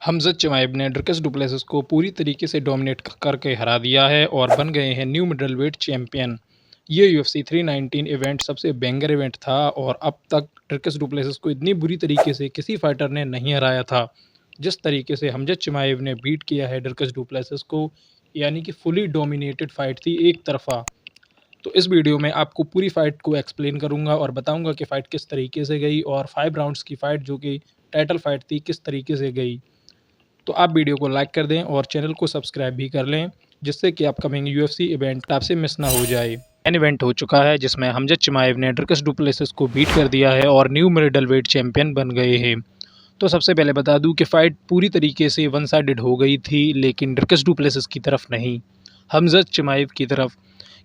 हमज़ा चिमाइब ने Dricus du Plessis को पूरी तरीके से डोमिनेट करके हरा दिया है और बन गए हैं न्यू मिडलवेट चैंपियन। ये UFC 319 इवेंट सबसे बैंगर इवेंट था और अब तक ड्रिकस डुप्लेसिस को इतनी बुरी तरीके से किसी फाइटर ने नहीं हराया था जिस तरीके से हमज़ा चिमाइब ने बीट किया है ड्रिकस डुप्लेसिस को। यानी कि फुली डोमिनेटेड फाइट थी एक तरफा। तो इस वीडियो में आपको पूरी फाइट को एक्सप्लेन करूंगा और बताऊंगा कि फ़ाइट किस तरीके से गई और 5 राउंड्स की फ़ाइट जो कि टाइटल फाइट थी किस तरीके से गई। तो आप वीडियो को लाइक कर दें और चैनल को सब्सक्राइब भी कर लें जिससे कि अपकमिंग UFC इवेंट आपसे मिस ना हो जाए। एन इवेंट हो चुका है जिसमें हमज़ा चिमाइब ने ड्रिकस डुप्लेसिस को बीट कर दिया है और न्यू मिडलवेट चैंपियन बन गए हैं। तो सबसे पहले बता दूं कि फ़ाइट पूरी तरीके से वन साइडेड हो गई थी, लेकिन ड्रिकस डुप्लेसिस की तरफ नहीं, हमज़ा चिमाइब की तरफ।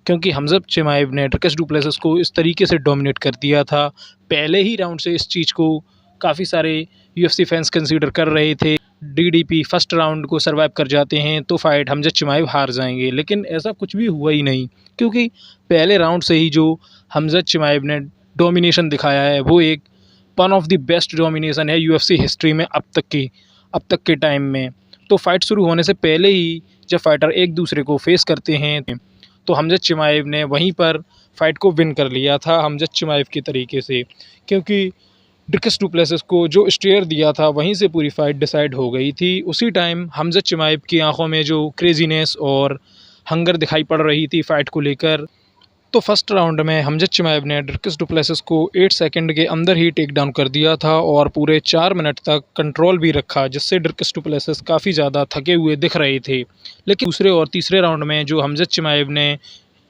क्योंकि हमज़ा चिमाइब ने ड्रिकस डुप्लेसिस को इस तरीके से डोमिनेट कर दिया था, पहले ही राउंड से इस चीज़ को काफ़ी सारे UFC फैंस कंसीडर कर रहे थे। DDP फर्स्ट राउंड को सर्वाइव कर जाते हैं तो फाइट हमज़ा चिमाइब हार जाएंगे, लेकिन ऐसा कुछ भी हुआ ही नहीं। क्योंकि पहले राउंड से ही जो हमज़ा चिमाइब ने डोमिनेशन दिखाया है वो एक one of the best domination है UFC हिस्ट्री में अब तक के टाइम में। तो फाइट शुरू होने से पहले ही जब फाइटर एक दूसरे को फेस करते हैं तो हमज़ा चिमाइब ने वहीं पर फाइट को विन कर लिया था हमज़ा चिमाइब के तरीके से। क्योंकि ड्रिकस डुप्लेसिस को जो स्टेयर दिया था वहीं से पूरी फाइट डिसाइड हो गई थी। उसी टाइम हमज़ा चिमाइब की आंखों में जो क्रेजीनेस और हंगर दिखाई पड़ रही थी फाइट को लेकर। तो फर्स्ट राउंड में हमज़ा चिमाइब ने ड्रिकस डुप्लेसिस को 8 सेकंड के अंदर ही टेक डाउन कर दिया था और पूरे 4 मिनट तक कंट्रोल भी रखा, जिससे ड्रिकस डुप्लेसिस काफ़ी ज़्यादा थके हुए दिख रहे थे। लेकिन दूसरे और तीसरे राउंड में जो हमज़ा चिमाइब ने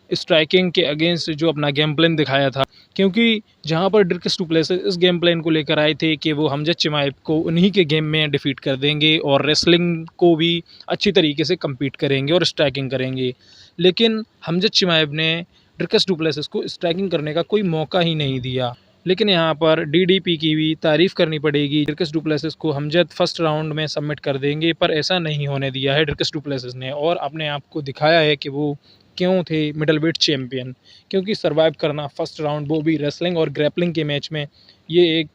स्ट्राइकिंग के अगेंस्ट जो अपना गेम प्लान दिखाया था, क्योंकि जहां पर ड्रिकस डुप्लेसिस इस गेम प्लान को लेकर आए थे कि वो हमज़ा चिमाइब को उन्हीं के गेम में डिफीट कर देंगे और रेसलिंग को भी अच्छी तरीके से कम्पीट करेंगे और स्ट्राइकिंग करेंगे। लेकिन हमज़ा चिमाइब ने ड्रिकस डुप्लेसिस को स्ट्राइकिंग करने का कोई मौका ही नहीं दिया। लेकिन यहाँ पर DDP की भी तारीफ़ करनी पड़ेगी। ड्रिकस डुप्लेसिस को हमज़ा फर्स्ट राउंड में सबमिट कर देंगे, पर ऐसा नहीं होने दिया है ड्रिकस डुप्लेसिस ने और अपने आप को दिखाया है कि वो क्यों थे मिडलवेट चैंपियन। क्योंकि सर्वाइव करना फर्स्ट राउंड, वो भी रेसलिंग और ग्रैपलिंग के मैच में, ये एक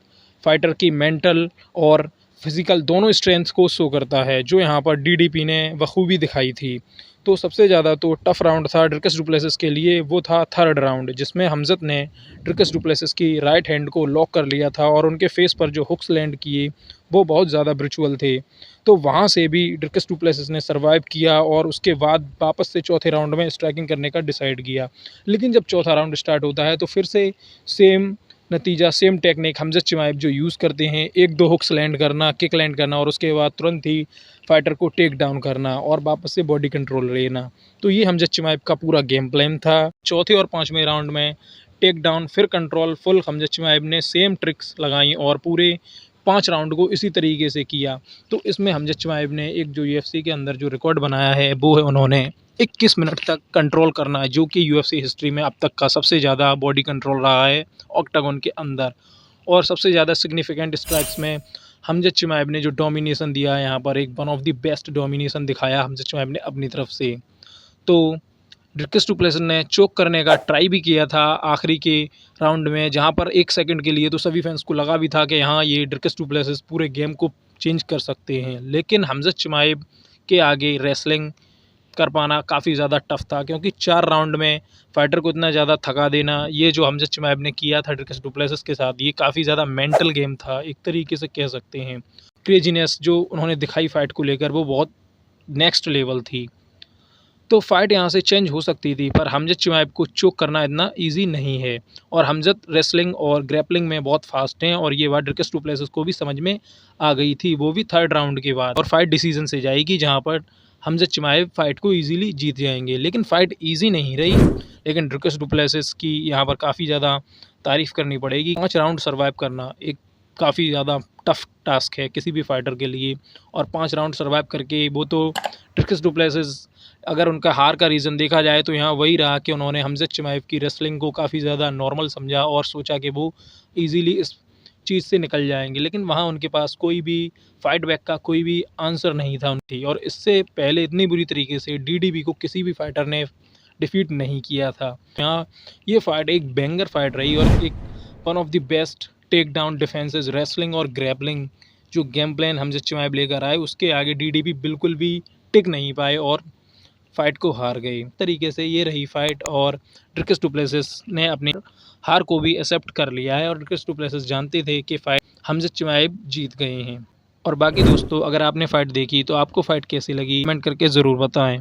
फ़ाइटर की मेंटल और फिज़िकल दोनों स्ट्रेंथ को शो करता है, जो यहाँ पर DDP ने बखूबी दिखाई थी। तो सबसे ज़्यादा तो टफ़ राउंड था ड्रिकस डुप्लेसिस के लिए, वो था थर्ड राउंड, जिसमें हमज़ा ने ड्रिकस डुप्लेसिस की राइट हैंड को लॉक कर लिया था और उनके फेस पर जो हुक्स लैंड किए वो बहुत ज़्यादा ब्रिचुअल थे। तो वहाँ से भी ड्रिकस डुप्लेसिस ने सर्वाइव किया और उसके बाद वापस से चौथे राउंड में स्ट्राइकिंग करने का डिसाइड किया। लेकिन जब चौथा राउंड स्टार्ट होता है तो फिर से सेम नतीजा, सेम टेक्निक हमज़ा चिमाइब जो यूज़ करते हैं, 1-2 हुक्स लैंड करना, किक लैंड करना और उसके बाद तुरंत ही फाइटर को टेक डाउन करना और वापस से बॉडी कंट्रोल लेना। तो ये हमज़ा चिमाइब का पूरा गेम प्लान था। चौथे और पाँचवें राउंड में टेक डाउन फिर कंट्रोल फुल हमज़ा चिमाइब ने सेम ट्रिक्स लगाई और पूरे 5 राउंड को इसी तरीके से किया। तो इसमें हमज़ा चिमाइब ने एक जो UFC के अंदर जो रिकॉर्ड बनाया है वो है उन्होंने 21 मिनट तक कंट्रोल करना है, जो कि UFC हिस्ट्री में अब तक का सबसे ज़्यादा बॉडी कंट्रोल रहा है ऑक्टागन के अंदर। और सबसे ज़्यादा सिग्निफिकेंट स्ट्राइक्स में हमज़ा चिमाइब ने जो डोमिनेशन दिया है, यहाँ पर एक one of the best domination दिखाया हमज़ा चिमाइब ने अपनी तरफ से। तो ड्रिकस डुप्लेसिस ने चोक करने का ट्राई भी किया था आखिरी के राउंड में, जहां पर 1 सेकंड के लिए तो सभी फैंस को लगा भी था कि हाँ, ये ड्रिकस डुप्लेसिस पूरे गेम को चेंज कर सकते हैं। लेकिन हमज़ा चिमाइब के आगे रेसलिंग कर पाना काफ़ी ज़्यादा टफ था, क्योंकि 4 राउंड में फाइटर को इतना ज़्यादा थका देना, ये जो हमज़ा चिमाइब ने किया था ड्रिकस डुप्लेसिस के साथ, ये काफ़ी ज़्यादा मेंटल गेम था, एक तरीके से कह सकते हैं। क्रेजीनेस जो उन्होंने दिखाई फाइट को लेकर वो बहुत नेक्स्ट लेवल थी। तो फाइट यहाँ से चेंज हो सकती थी, पर हमज़ा चिमाइब को चोक करना इतना ईजी नहीं है और हमज़ा रेसलिंग और ग्रैपलिंग में बहुत फास्ट हैं और ये बात ड्रिकस डुप्लेसिस को भी समझ में आ गई थी, वो भी थर्ड राउंड के बाद। और फाइट डिसीजन से जाएगी, जहाँ पर हमज़ा चिमाइब फाइट को ईजिली जीत जाएंगे। लेकिन फाइट ईजी नहीं रही, लेकिन ड्रिकस डुप्लेसिस की यहाँ पर काफ़ी ज़्यादा तारीफ़ करनी पड़ेगी। 5 राउंड सर्वाइव करना एक काफ़ी ज़्यादा टफ टास्क है किसी भी फाइटर के लिए, और 5 राउंड सर्वाइव करके वो तो ड्रिकस डुप्लेसिस, अगर उनका हार का रीज़न देखा जाए तो यहाँ वही रहा कि उन्होंने हमज़ा चिमाइब की रेसलिंग को काफ़ी ज़्यादा नॉर्मल समझा और सोचा कि वो ईज़िली इस चीज़ से निकल जाएंगे। लेकिन वहाँ उनके पास कोई भी फाइट बैक का कोई भी आंसर नहीं था उनकी, और इससे पहले इतनी बुरी तरीके से DDP को किसी भी फाइटर ने डिफीट नहीं किया था। यहाँ ये फाइट एक बैंगर फाइट रही और एक one of the best take down defences wrestling और ग्रैपलिंग जो गेम प्लान हमज़ा चिमाइब लेकर आए उसके आगे डीडीपी बिल्कुल भी टिक नहीं पाए और फाइट को हार गए। तरीके से ये रही फाइट और ड्रिकस डु प्लेसिस ने अपनी हार को भी एक्सेप्ट कर लिया है और ड्रिकस डु प्लेसिस जानते थे कि फाइट हमज़ा चिमाइब जीत गए हैं। और बाकी दोस्तों, अगर आपने फाइट देखी तो आपको फाइट कैसी लगी कमेंट करके ज़रूर बताएं।